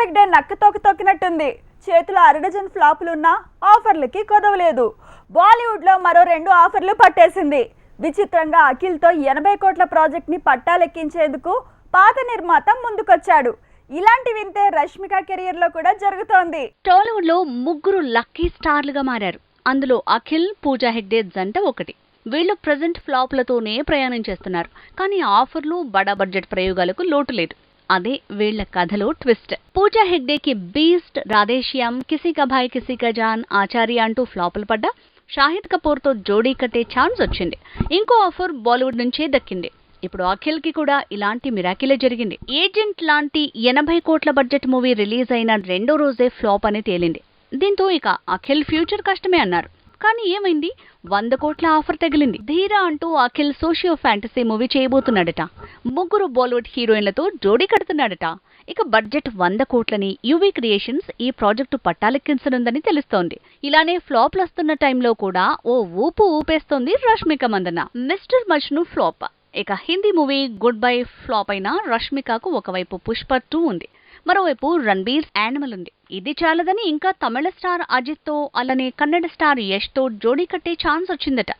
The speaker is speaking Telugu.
హెగ్డే నక్క తొక్కినట్టుంది. చేతిలో అరడజన్ ఫ్లాపులున్నా ఆఫర్లకి కొదవలేదు. బాలీవుడ్లో మరో 2 ఆఫర్లు పట్టేసింది. విచిత్రంగా అఖిల్తో 80 కోట్ల ప్రాజెక్ట్ని పట్టాలెక్కించేందుకు పాత నిర్మాత ముందుకొచ్చాడు. ఇలాంటి వింతే రష్మిక కెరియర్లో కూడా జరుగుతోంది. టాలీవుడ్లో ముగ్గురు లక్కీ స్టార్లుగా మారారు. అందులో అఖిల్, పూజా హెగ్డే జంట ఒకటి. వీళ్ళు ప్రెజెంట్ ఫ్లాప్లతోనే ప్రయాణం చేస్తున్నారు. కానీ ఆఫర్లు, బడా బడ్జెట్ ప్రయోగాలకు లోటు లేదు. అదే వీళ్ల కథలో ట్విస్ట్. పూజా హెగ్డేకి బీస్ట్, రాధేశ్యామ్, కిసీ కా భాయ్ కిసీ కా జాన్, ఆచార్య అంటూ ఫ్లాపులు పడ్డా షాహిద్ కపూర్తో జోడీ కట్టే ఛాన్స్ వచ్చింది. ఇంకో ఆఫర్ బాలీవుడ్ నుంచే దక్కింది. ఇప్పుడు అఖిల్ కి కూడా ఇలాంటి మిరాకిలే జరిగింది. ఏజెంట్ లాంటి 80 కోట్ల బడ్జెట్ మూవీ రిలీజ్ అయిన 2వ రోజే ఫ్లాప్ అని తేలింది. దీంతో ఇక అఖిల్ ఫ్యూచర్ కష్టమే అన్నారు. కానీ ఏమైంది? 100 కోట్ల ఆఫర్ తగిలింది. ధీరా అంటూ అఖిల్ సోషియో ఫ్యాంటసీ మూవీ చేయబోతున్నాడట. ముగ్గురు బాలీవుడ్ హీరోయిన్లతో జోడీ కడుతున్నాడట. ఇక బడ్జెట్ 100 కోట్లని యువి క్రియేషన్స్ ఈ ప్రాజెక్టు పట్టాలెక్కించనుందని తెలుస్తోంది. ఇలానే ఫ్లాప్లు వస్తున్న టైంలో కూడా ఓ ఊపు ఊపేస్తోంది రష్మిక మందన్న. Mister Majnu flop. ఇక Hindi movie good bye flop అయిన రష్మికకు ఒకవైపు పుష్ప 2 ఉంది, మరోవైపు రణబీర్ యానిమల్ ఉంది. ఇది చాలదని ఇంకా తమిళ స్టార్ అజిత్ తో, అలానే కన్నడ స్టార్ యష్ తో జోడీ కట్టే ఛాన్స్ వచ్చిందట.